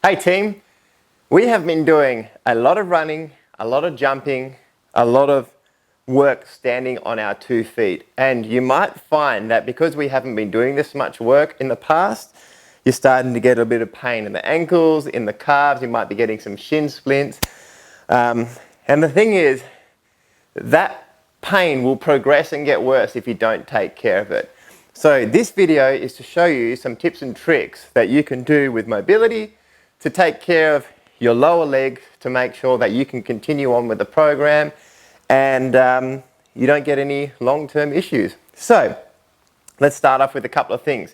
Hey team, we have been doing a lot of running, a lot of jumping, a lot of work standing on our 2 feet. And you might find that because we haven't been doing this much work in the past, you're starting to get a bit of pain in the ankles, in the calves, you might be getting some shin splints. And the thing is, that pain will progress and get worse if you don't take care of it. So this video is to show you some tips and tricks that you can do with mobility to take care of your lower leg to make sure that you can continue on with the program and you don't get any long-term issues. So let's start off with a couple of things.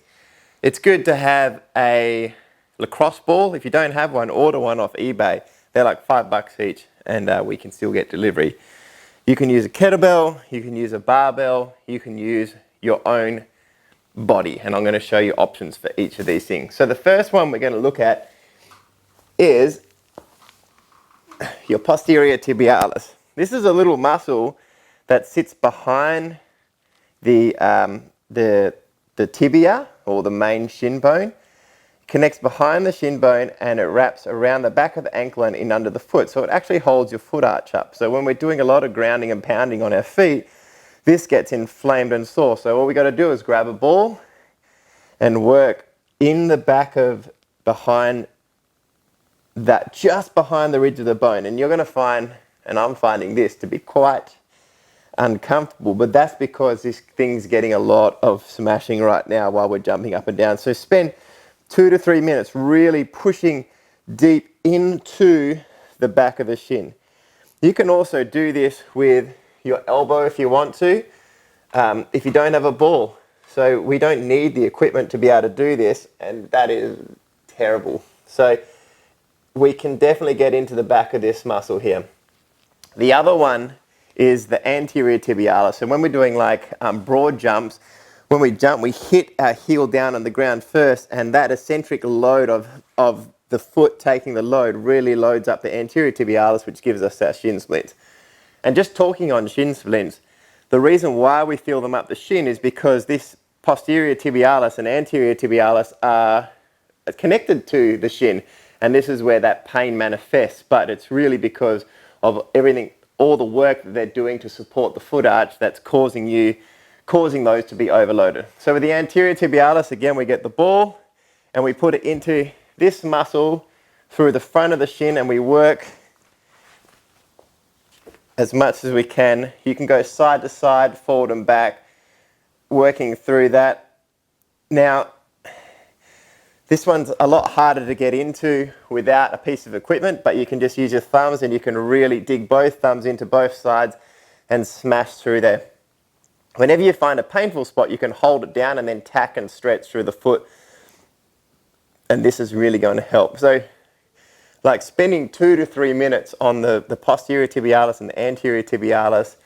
It's good to have a lacrosse ball. If you don't have one, order one off eBay. They're like $5 each and we can still get delivery. You can use a kettlebell, you can use a barbell, you can use your own body, and I'm going to show you options for each of these things. So the first one we're going to look at is your posterior tibialis. This is a little muscle that sits behind the tibia, or the main shin bone. It connects behind the shin bone and it wraps around the back of the ankle and in under the foot. So it actually holds your foot arch up. So when we're doing a lot of grounding and pounding on our feet, this gets inflamed and sore. So all we got to do is grab a ball and work in the back of behind that, just behind the ridge of the bone. And you're going to find, and I'm finding this to be quite uncomfortable, but that's because this thing's getting a lot of smashing right now while we're jumping up and down. So spend 2 to 3 minutes really pushing deep into the back of the shin. You can also do this with your elbow if you want to, if you don't have a ball. So we don't need the equipment to be able to do this, and that is terrible. So we can definitely get into the back of this muscle here. The other one is the anterior tibialis. And when we're doing like broad jumps, when we jump, we hit our heel down on the ground first, and that eccentric load of the foot taking the load really loads up the anterior tibialis, which gives us our shin splints. And just talking on shin splints, the reason why we feel them up the shin is because this posterior tibialis and anterior tibialis are connected to the shin, and this is where that pain manifests. But it's really because of everything, all the work that they're doing to support the foot arch that's causing those to be overloaded. So with the anterior tibialis, again, we get the ball and we put it into this muscle through the front of the shin, and we work as much as we can. You can go side to side, forward and back, working through that. Now, this one's a lot harder to get into without a piece of equipment, but you can just use your thumbs and you can really dig both thumbs into both sides and smash through there. Whenever you find a painful spot, you can hold it down and then tack and stretch through the foot, and this is really going to help. So like spending 2 to 3 minutes on the posterior tibialis and the anterior tibialis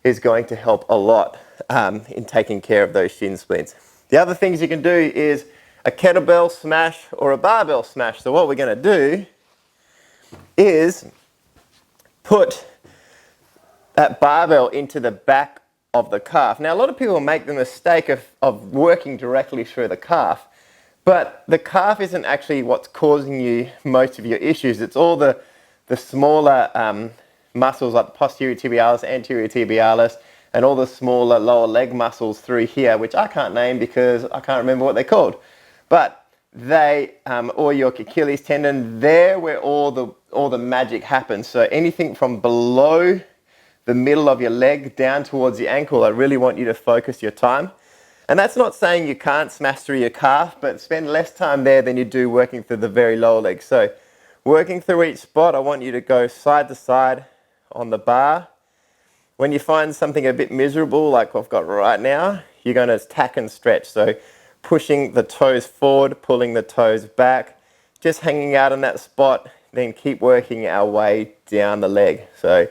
is going to help a lot in taking care of those shin splints. The other things you can do is a kettlebell smash or a barbell smash. So what we're going to do is put that barbell into the back of the calf. Now, a lot of people make the mistake of working directly through the calf, but the calf isn't actually what's causing you most of your issues. It's all the smaller muscles like the posterior tibialis, anterior tibialis, and all the smaller lower leg muscles through here, which I can't name because I can't remember what they're called. But they, or your Achilles tendon, there where all the magic happens. So anything from below the middle of your leg down towards the ankle, I really want you to focus your time. And that's not saying you can't smash through your calf, but spend less time there than you do working through the very lower leg. So working through each spot, I want you to go side to side on the bar. When you find something a bit miserable, like I've got right now, you're going to tack and stretch. So pushing the toes forward, pulling the toes back, just hanging out on that spot, then keep working our way down the leg. So a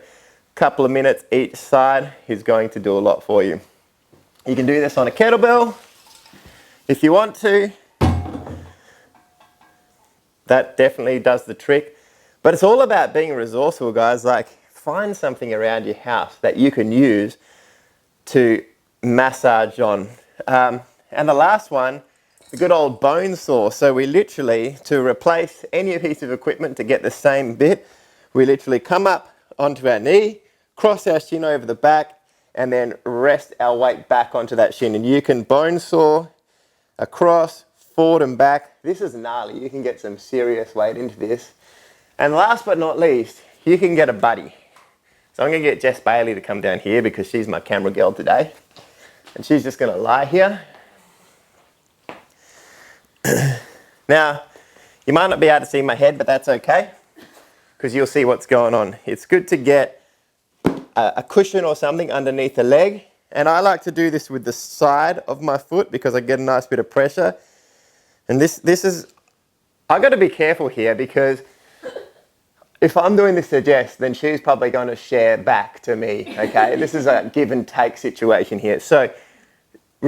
couple of minutes each side is going to do a lot for you. You can do this on a kettlebell if you want to. That definitely does the trick. But it's all about being resourceful, guys. Like, find something around your house that you can use to massage on. And the last one the good old bone saw. So we literally, to replace any piece of equipment to get the same bit, we literally come up onto our knee, cross our shin over the back, and then rest our weight back onto that shin. And you can bone saw across, forward and back. This is gnarly. You can get some serious weight into this. And last but not least, you can get a buddy. So I'm going to get Jess Bailey to come down here because she's my camera girl today. And she's just going to lie here. Now, you might not be able to see my head, but that's okay, because you'll see what's going on. It's good to get a cushion or something underneath the leg. And I like to do this with the side of my foot because I get a nice bit of pressure. And this is, I've got to be careful here because if I'm doing this to Jess, then she's probably going to share back to me, okay? This is a give and take situation here. So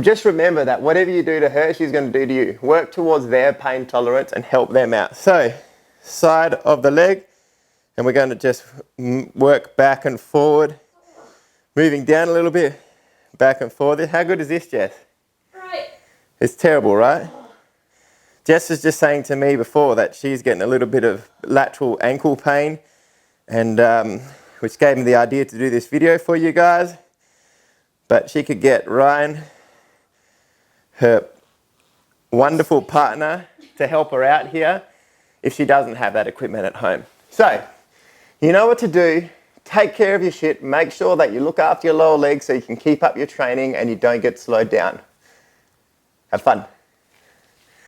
just remember that whatever you do to her, she's going to do to you. Work towards their pain tolerance and help them out. So side of the leg, and we're going to just work back and forward, moving down a little bit, back and forward. How good is this, Jess? Right. It's terrible, right? Jess was just saying to me before that she's getting a little bit of lateral ankle pain, and which gave me the idea to do this video for you guys. But she could get Ryan, her wonderful partner, to help her out here if she doesn't have that equipment at home. So, you know what to do. Take care of your shit. Make sure that you look after your lower legs so you can keep up your training and you don't get slowed down. Have fun.